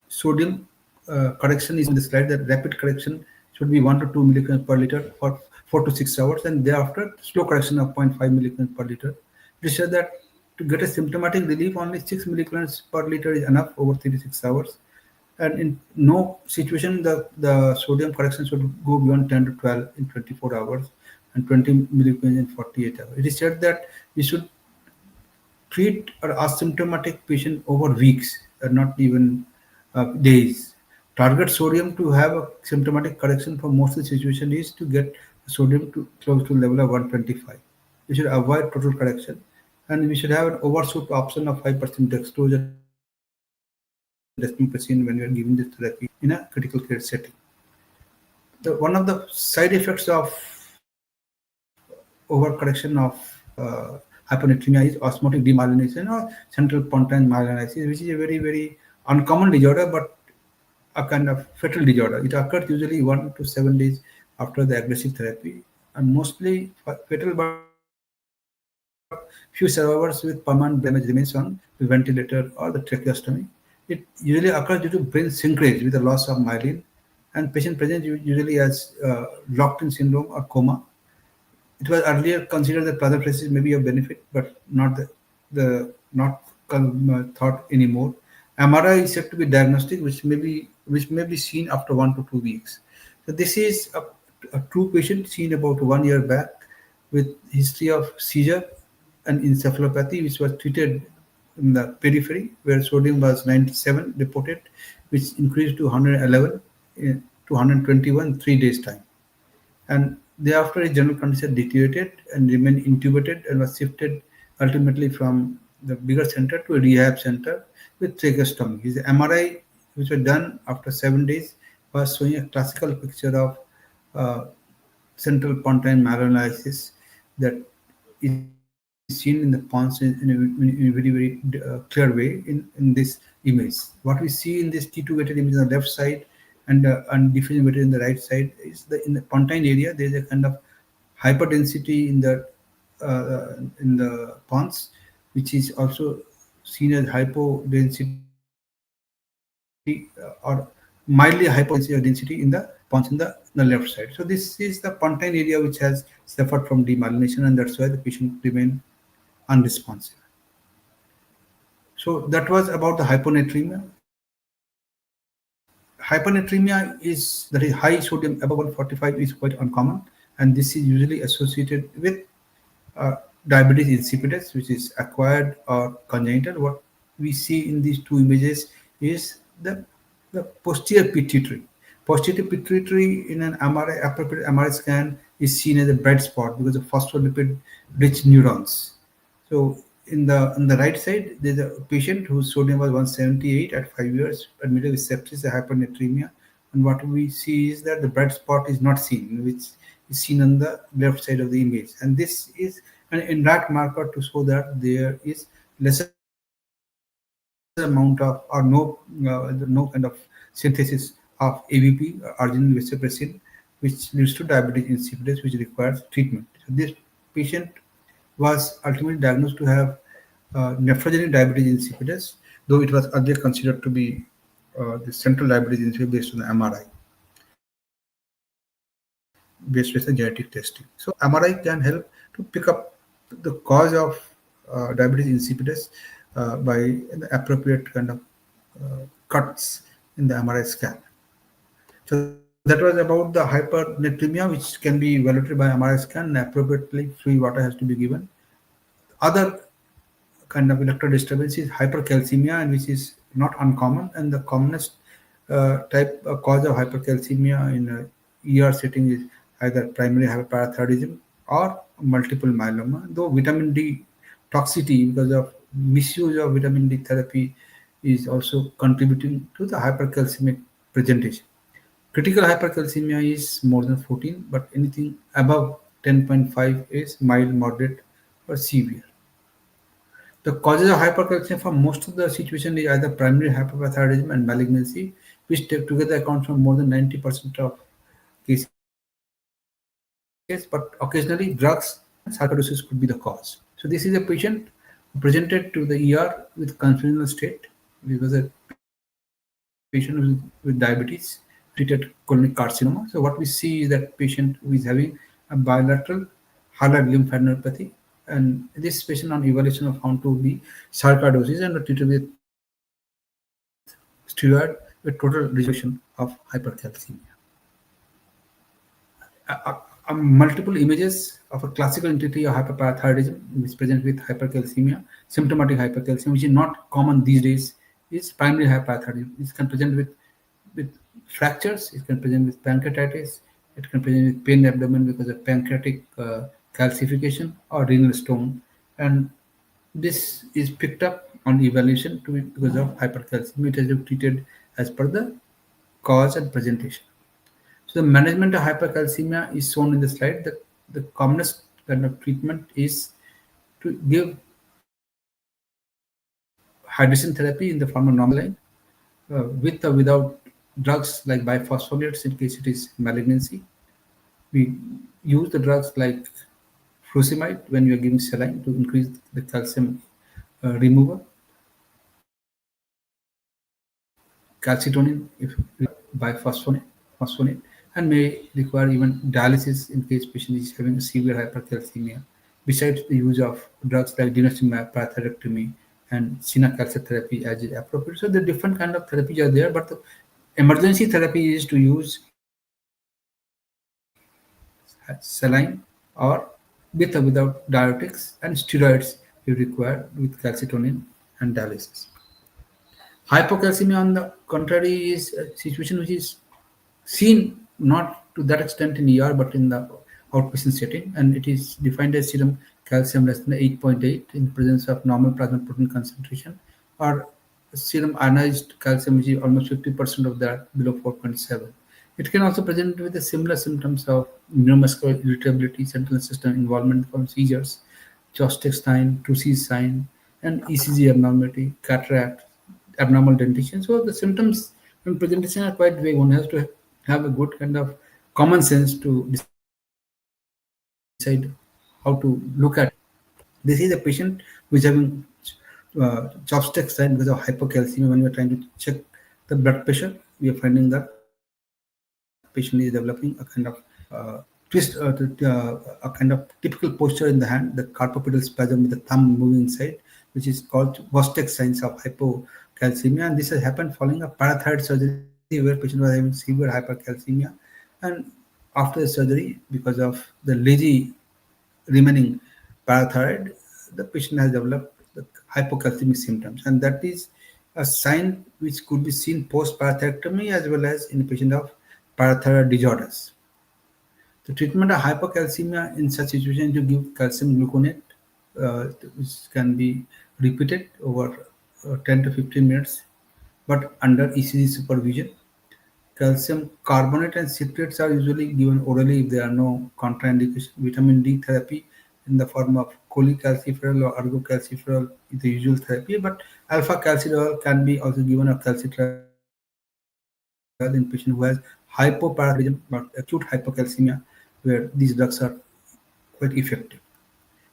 sodium correction is shown in the slide. That rapid correction should be 1 to 2 milligrams per liter for 4 to 6 hours, and thereafter slow correction of zero point 0.5 milligrams per liter. It is said that to get a symptomatic relief, only 6 milligrams per liter is enough over 3 to 6 hours. And in no situation the sodium correction should go beyond 10 to 12 in 24 hours and 20 milligrams in 48 hours. It is said that we should treat an asymptomatic patient over weeks and not even days. Target sodium to have a symptomatic correction for most of the situation is to get sodium to close to level of 125. We should avoid total correction, and we should have an overshoot option of 5% dextrose and desmoprazine when we are giving this therapy in a critical care setting. One of the side effects of overcorrection of hyponatremia is osmotic demyelination or central pontine myelinasis, which is a very uncommon disorder but a kind of fatal disorder. It occurs usually 1 to 7 days after the aggressive therapy and mostly fatal, but few survivors with permanent damage remains on the ventilator or the tracheostomy. It usually occurs due to brain shrinkage with the loss of myelin, and patient presents usually as locked-in syndrome or coma. It was earlier considered that plasmapheresis may be of benefit, but not thought anymore. MRI is said to be diagnostic, which may be seen after 1 to 2 weeks. So this is a true patient seen about 1 year back with history of seizure and encephalopathy, which was treated in the periphery where sodium was 97 reported, which increased to 111 to 121 in 3 days time. And thereafter his general condition deteriorated and remained intubated and was shifted ultimately from the bigger center to a rehab center with tracheostomy. His MRI, which was done after 7 days, was showing a classical picture of uh, central pontine malanalysis that is seen in the pons in a very clear way in this image. What we see in this T2 weighted image on the left side and diffusion weighted in the right side is in the pontine area there is a kind of hyperdensity in the pons, which is also seen as hypodensity or mildly hypodensity density in the pons in the left side. So this is the pontine area which has suffered from demyelination, and that's why the patient remained unresponsive. So that was about the hyponatremia. Hyponatremia is that is high sodium above 145 is quite uncommon, and this is usually associated with diabetes insipidus, which is acquired or congenital. What we see in these two images is the posterior pituitary. Posterior pituitary in an MRI, appropriate MRI scan is seen as a bright spot because of phospholipid-rich neurons. So in the right side, there's a patient whose sodium was 178 at 5 years, admitted with sepsis and hypernatremia. And what we see is that the bright spot is not seen, which is seen on the left side of the image. And this is an indirect marker to show that there is lesser amount of or no kind of synthesis of ABP, arginine vasopressin, which leads to diabetes insipidus, which requires treatment. So this patient was ultimately diagnosed to have nephrogenic diabetes insipidus, though it was earlier considered to be the central diabetes insipidus based on the MRI, based on the genetic testing. So MRI can help to pick up the cause of diabetes insipidus by the appropriate kind of cuts in the MRI scan. So that was about the hypernatremia, which can be evaluated by MRI scan, and appropriately free water has to be given. Other kind of electro disturbance is hypercalcemia, and which is not uncommon, and the commonest cause of hypercalcemia in a ER setting is either primary hyperparathyroidism or multiple myeloma. Though vitamin D toxicity because of misuse of vitamin D therapy is also contributing to the hypercalcemic presentation. Critical hypercalcemia is more than 14, but anything above 10.5 is mild, moderate, or severe. The causes of hypercalcemia for most of the situation is either primary hyperparathyroidism and malignancy, which together account for more than 90% of cases, but occasionally drugs and sarcoidosis could be the cause. So this is a patient who presented to the ER with confusional state. He was a patient with diabetes, treated colonic carcinoma. So what we see is that patient who is having a bilateral hallux lymphadenopathy, and this patient on evaluation of found to be sarcoidosis and were treated with steroid with total resolution of hypercalcemia. Multiple images of a classical entity of hyperparathyroidism is present with hypercalcemia, symptomatic hypercalcemia, which is not common these days, is primary hyperparathyroidism. It can present with fractures, it can present with pancreatitis, it can present with pain abdomen because of pancreatic calcification or renal stone, and this is picked up on evaluation to because of hypercalcemia. It has to be treated as per the cause and presentation. So the management of hypercalcemia is shown in the slide. The commonest kind of treatment is to give hydration therapy in the form of normal with or without drugs like biphosphonates in case it is malignancy. We use the drugs like furosemide when you are giving saline to increase the calcium removal, calcitonin if biphosphonate, and may require even dialysis in case patient is having a severe hypercalcemia. Besides the use of drugs like denosumab, parathyroidectomy, and cinacalcet therapy as is appropriate. So the different kind of therapies are there, but the emergency therapy is to use saline or with or without diuretics and steroids if required with calcitonin and dialysis. Hypocalcemia, on the contrary, is a situation which is seen not to that extent in ER but in the outpatient setting, and it is defined as serum calcium less than 8.8 in presence of normal plasma protein concentration, or serum ionized calcium which is almost 50% of that below 4.7. It can also present with the similar symptoms of neuromuscular irritability, central system involvement from seizures, Chostek's sign, Trucy's sign, and ECG abnormality, cataract, abnormal dentition. So the symptoms and presentation are quite vague. One has to have a good kind of common sense to decide how to look at it. This is a patient who is having chopstick sign because of hypocalcemia. When we are trying to check the blood pressure, we are finding that patient is developing a kind of a kind of typical posture in the hand, the carpopedal spasm with the thumb moving inside, which is called Vostek signs of hypocalcemia. And this has happened following a parathyroid surgery where patient was having severe hypercalcemia. And after the surgery, because of the lazy remaining parathyroid, the patient has developed the hypocalcemic symptoms. And that is a sign which could be seen post parathyrectomy as well as in a patient of parathyroid disorders. The treatment of hypocalcemia in such situation is to give calcium gluconate, which can be repeated over 10 to 15 minutes, but under ECG supervision. Calcium carbonate and citrates are usually given orally if there are no contraindication. Vitamin D therapy in the form of cholecalciferol or ergocalciferol is the usual therapy, but alpha calciferol can be also given a calcitriol in patient who has hypoparathyroidism or acute hypocalcemia, where these drugs are quite effective.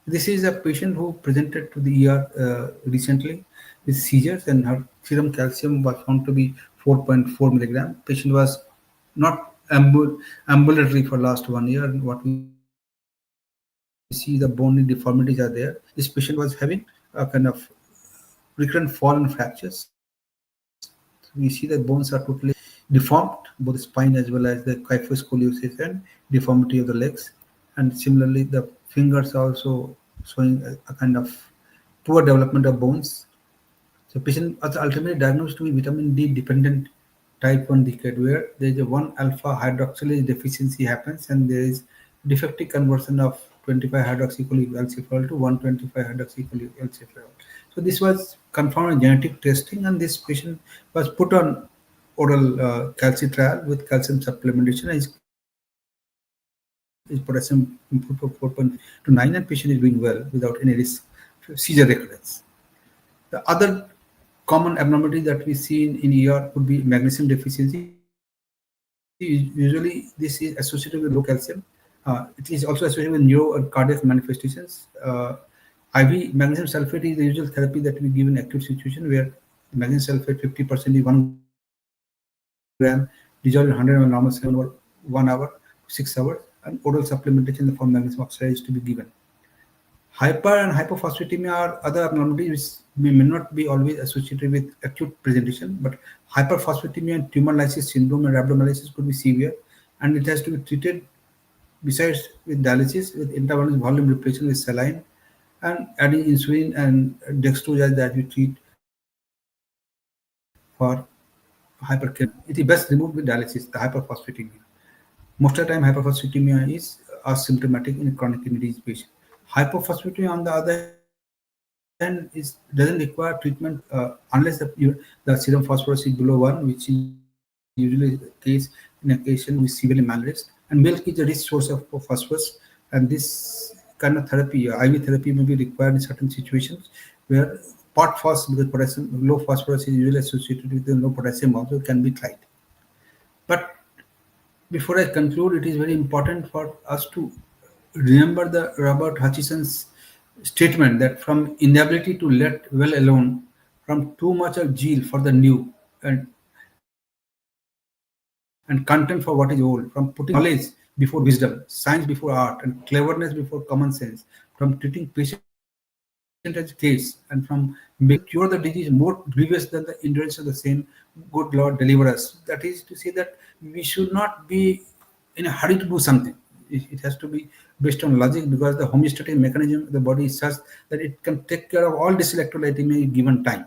This is a patient who presented to the ER recently with seizures, and her serum calcium was found to be 4.4 milligram. Patient was not ambulatory for last 1 year. And what we see, the bony deformities are there. This patient was having a kind of recurrent fall and fractures. We see that bones are totally deformed, both the spine as well as the kyphoscoliosis and deformity of the legs. And similarly, the fingers are also showing a kind of poor development of bones. So patient was ultimately diagnosed to be vitamin D dependent type 1 decade where there is a 1 alpha hydroxylase deficiency happens and there is defective conversion of 25 hydroxycholecalciferol to 125 hydroxycholecalciferol. So this was confirmed in genetic testing, and this patient was put on oral calcitriol with calcium supplementation. His potassium improved from 4.5 to 9, and patient is doing well without any risk seizure recurrence. The other common abnormality that we see in ER could be magnesium deficiency. Usually, this is associated with low calcium. It is also associated with neuro and cardiac manifestations. IV magnesium sulfate is the usual therapy that we give in acute situation where magnesium sulfate 50% is 1 gram dissolved in 100 ml normal saline over 1 hour to 6 hours, and oral supplementation in the form of magnesium oxide is to be given. Hyper and hypophosphatemia are other abnormalities which may not be always associated with acute presentation, but hyperphosphatemia and tumor lysis syndrome and rhabdomyolysis could be severe, and it has to be treated besides with dialysis with intravenous volume replacement with saline and adding insulin and dextrose that we treat for hyperkalemia. It is best removed with dialysis, the hyperphosphatemia. Most of the time, hyperphosphatemia is asymptomatic in a chronic kidney disease patient. Hypophosphatemia, on the other hand, doesn't require treatment unless the serum phosphorus is below 1, which is usually the case in a patient who is severely malnourished. And milk is a rich source of phosphorus, and this kind of therapy, IV therapy, may be required in certain situations where pot phos, because potassium, low phosphorus is usually associated with the low potassium, also can be tried. But before I conclude, it is very important for us to remember the Robert Hutchison's statement that from inability to let well alone, from too much of zeal for the new and, and content for what is old, from putting knowledge before wisdom, science before art, and cleverness before common sense, from treating patient as a case, and from making the cure the disease more grievous than the endurance of the same. Good Lord, deliver us. That is to say that we should not be in a hurry to do something. It has to be based on logic, because the homeostatic mechanism of the body is such that it can take care of all dyselectrolytemia at a given time.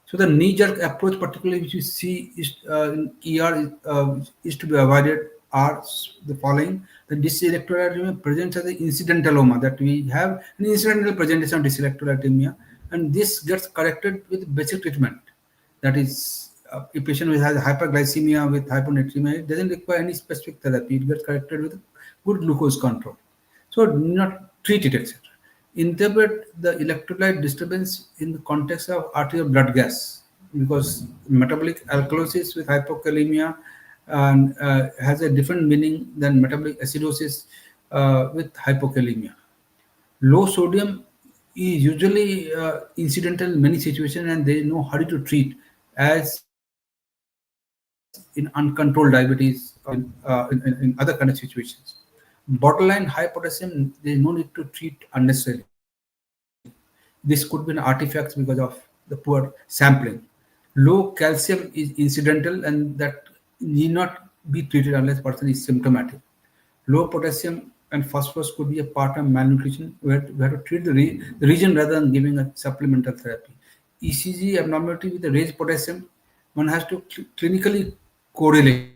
So the knee-jerk approach, particularly which you see is in ER, is to be avoided. Are the following: the dyselectrolytemia presents as an incidentaloma, that we have an incidental presentation of dyselectrolytemia, and this gets corrected with basic treatment. That is, a patient who has hyperglycemia with hyponatremia, it doesn't require any specific therapy. It gets corrected with good glucose control. So do not treat it, etc. Interpret the electrolyte disturbance in the context of arterial blood gas, because metabolic alkalosis with hypokalemia and has a different meaning than metabolic acidosis with hypokalemia. Low sodium is usually incidental in many situations, and there is no hurry to treat, as in uncontrolled diabetes or in other kind of situations. Borderline high potassium, there is no need to treat unnecessarily. This could be an artifact because of the poor sampling. Low calcium is incidental, and that need not be treated unless person is symptomatic. Low potassium and phosphorus could be a part of malnutrition. We have to treat the region rather than giving a supplemental therapy. ECG abnormality with the raised potassium, one has to clinically correlate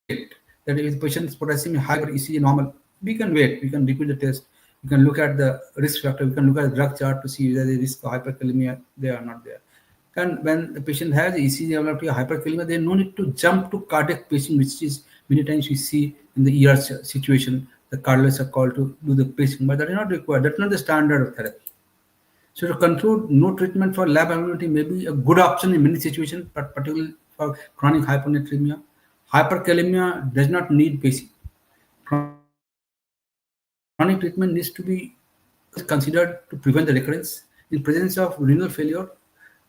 that if the patient's potassium is high but ECG normal, we can wait, we can repeat the test, we can look at the risk factor, we can look at the drug chart to see whether there is risk of hyperkalemia there or not there. And when the patient has ECG abnormality or hyperkalemia, there is no need to jump to cardiac pacing, which is many times we see in the ER situation. The cardiologists are called to do the pacing, but that is not required. That's not the standard of therapy. So to conclude, no treatment for lab abnormality may be a good option in many situations, but particularly for chronic hyponatremia. Hyperkalemia does not need pacing. Chronic treatment needs to be always considered to prevent the recurrence. In presence of renal failure,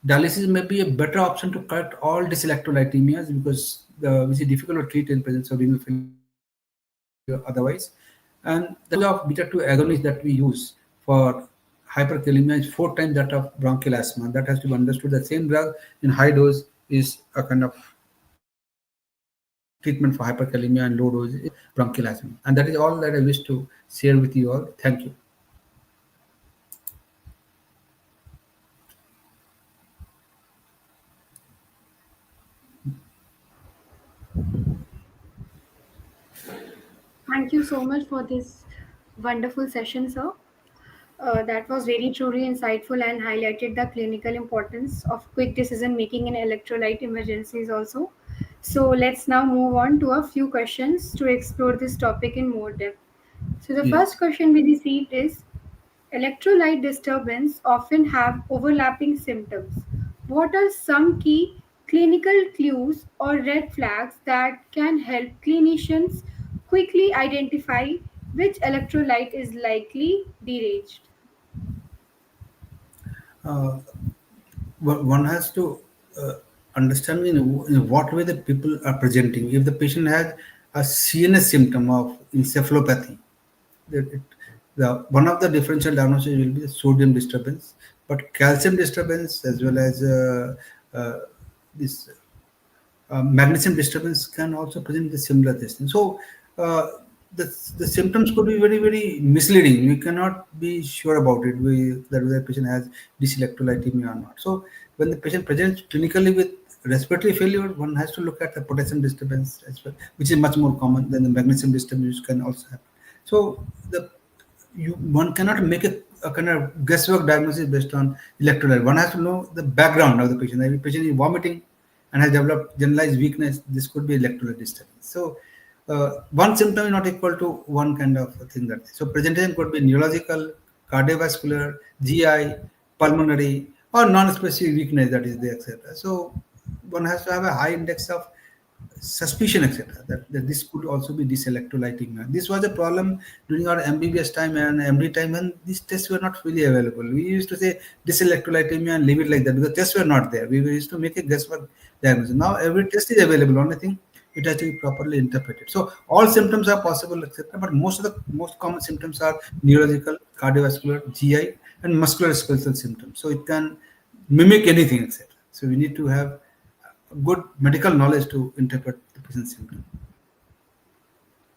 dialysis may be a better option to correct all dyselectrolytemias, because which is difficult to treat in presence of renal failure otherwise. And the dose of beta 2 agonist that we use for hyperkalemia is 4 times that of bronchial asthma. That has to be understood. The same drug in high dose is a kind of treatment for hyperkalemia, and low dose is bronchial asthma. And that is all that I wish to share with you all. Thank you. Thank you so much for this wonderful session, sir. That was very truly insightful and highlighted the clinical importance of quick decision making in electrolyte emergencies also. So let's now move on to a few questions to explore this topic in more depth. So the first Yes. question we received is: electrolyte disturbance often have overlapping symptoms. What are some key clinical clues or red flags that can help clinicians quickly identify which electrolyte is likely deranged? Uh, One has to uh, understand in what way the people are presenting. If the patient has a CNS symptom of encephalopathy, that it, the one of the differential diagnosis will be the sodium disturbance, but calcium disturbance as well as this magnesium disturbance can also present the similar testing. So uh, the, the symptoms could be very, very misleading. We cannot be sure about it, that whether the patient has dyselectrolytemia or not. So when the patient presents clinically with respiratory failure, one has to look at the potassium disturbance as well, which is much more common than the magnesium disturbance, which can also happen. So the one cannot make a kind of guesswork diagnosis based on electrolyte. One has to know the background of the patient. If the patient is vomiting and has developed generalized weakness, this could be electrolyte disturbance. So one symptom is not equal to one kind of thing that. So presentation could be neurological, cardiovascular, GI, pulmonary, or non-specific weakness that is there, etc. So one has to have a high index of suspicion, etc. That this could also be dyselectrolytemia. This was a problem during our MBBS time and MD time when these tests were not fully available. We used to say dyselectrolytemia and leave it like that because tests were not there. We used to make a guesswork diagnosis. Now every test is available. Only thing it has to be properly interpreted. So all symptoms are possible, etc. But most of the most common symptoms are neurological, cardiovascular, GI, and musculoskeletal symptoms. So it can mimic anything, etc. So we need to have good medical knowledge to interpret the patient's symptom.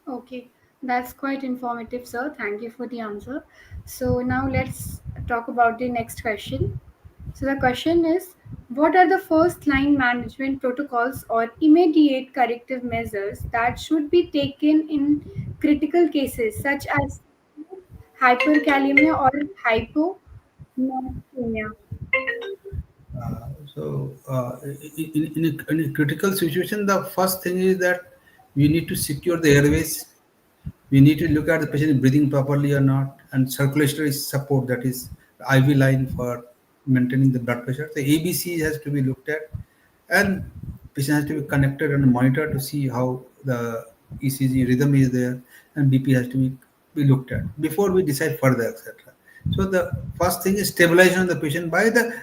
Okay, that's quite informative, sir. Thank you for the answer. So now let's talk about the next question. So the question is: what are the first line management protocols or immediate corrective measures that should be taken in critical cases such as hyperkalemia or hyponatremia? In a critical situation, the first thing is that we need to secure the airways. We need to look at the patient is breathing properly or not, and circulatory support, that is the IV line for maintaining the blood pressure. The ABC has to be looked at, and patient has to be connected and monitored to see how the ECG rhythm is there, and BP has to be looked at before we decide further, etc. So the first thing is stabilization of the patient by the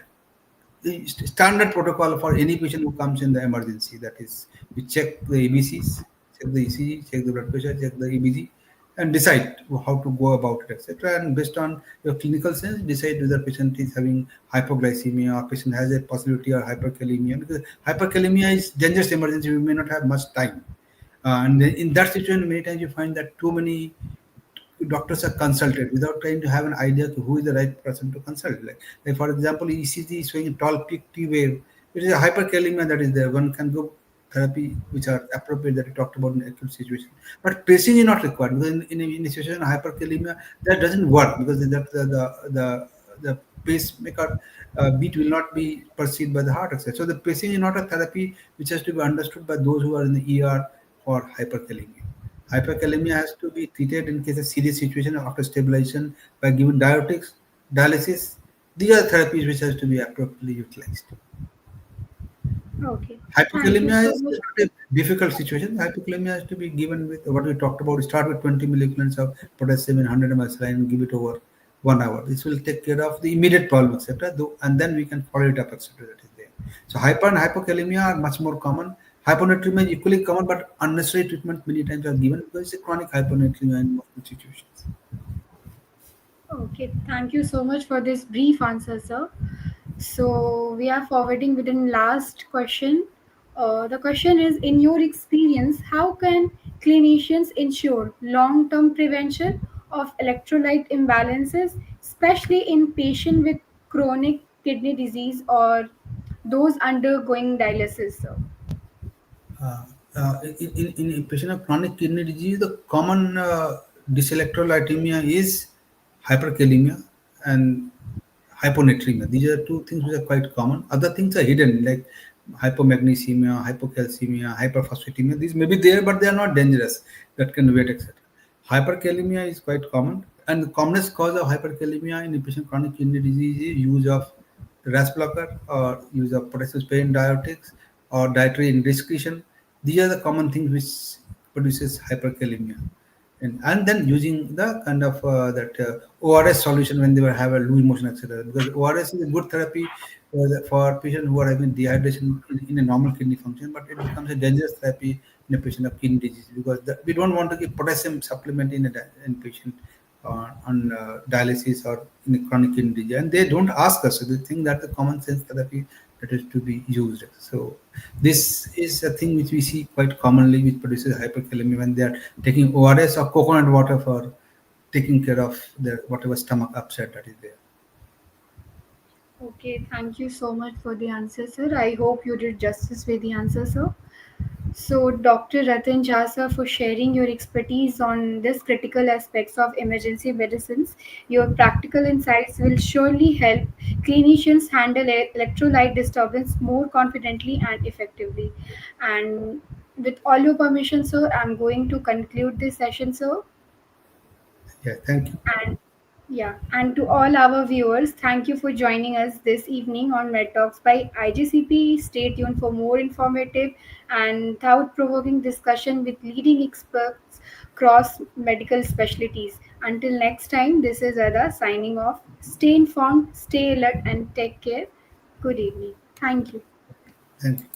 standard protocol for any patient who comes in the emergency. That is, we check the ABCs, check the ECG, check the blood pressure, check the EBG, and decide how to go about it, etc. And based on your clinical sense, decide whether patient is having hypoglycemia or patient has a possibility of hyperkalemia. Because hyperkalemia is dangerous emergency, we may not have much time. And in that situation, many times you find that too many doctors are consulted without trying to have an idea to who is the right person to consult. Like for example, ECG is showing a tall peak T wave. It is a hyperkalemia that is there. One can go therapy which are appropriate that we talked about in acute situation. But tracing is not required because in a situation of hyperkalemia that doesn't work because the pacemaker beat will not be perceived by the heart, etc. So the pacing is not a therapy which has to be understood by those who are in the ER for hyperkalemia. Hyperkalemia has to be treated in case of serious situation after stabilization by giving diuretics, dialysis. These are therapies which has to be appropriately utilized. Okay, thank you Hypokalemia so is much. not a difficult situation. Hypokalemia has to be given with what we talked about. Start with 20 milliequivalents of potassium in 100 ml saline and give it over 1 hour. This will take care of the immediate problem, etc. And then we can follow it up, etc. That is there. So hyper and hypokalemia are much more common. Hyponatremia is equally common, but unnecessary treatment many times are given because it's a chronic hyponatremia in most situations. Okay, thank you so much for this brief answer, sir. So we are forwarding with the last question. The question is: in your experience, how can clinicians ensure long-term prevention of electrolyte imbalances, especially in patients with chronic kidney disease or those undergoing dialysis, sir? in a patient of chronic kidney disease, the common dyselectrolytemia is hyperkalemia and hyponatremia. These are two things which are quite common. Other things are hidden, like hypomagnesemia, hypocalcemia, hyperphosphatemia. These may be there, but they are not dangerous. That can wait, etc. Hyperkalemia is quite common, and the commonest cause of hyperkalemia in a patient with chronic kidney disease is use of RAS blocker or use of potassium sparing diuretics or dietary indiscretion. These are the common things which produces hyperkalemia. And then using the kind of that ORS solution when they will have a loose motion, etc. Because ORS is a good therapy for patients who are having dehydration in a normal kidney function, but it becomes a dangerous therapy in a patient of kidney disease because we don't want to give potassium supplement in patient on dialysis or in a chronic kidney disease, and they don't ask us. So they think that the common sense therapy that is to be used. So this is a thing which we see quite commonly, which produces hyperkalemia when they are taking ORS or coconut water for taking care of their whatever stomach upset that is there. Okay, thank you so much for the answer, sir. I hope you did justice with the answer, sir. So, Dr. Ratan Jha, sir, for sharing your expertise on this critical aspects of emergency medicines. Your practical insights will surely help clinicians handle electrolyte disturbance more confidently and effectively. And with all your permission, sir, I'm going to conclude this session, sir. Yeah, thank you. And yeah, and to all our viewers, thank you for joining us this evening on Med Talks by IGCP. Stay tuned for more informative and thought-provoking discussion with leading experts across medical specialties. Until next time, this is Ada signing off. Stay informed, stay alert, and take care. Good evening. Thank you. Thank you.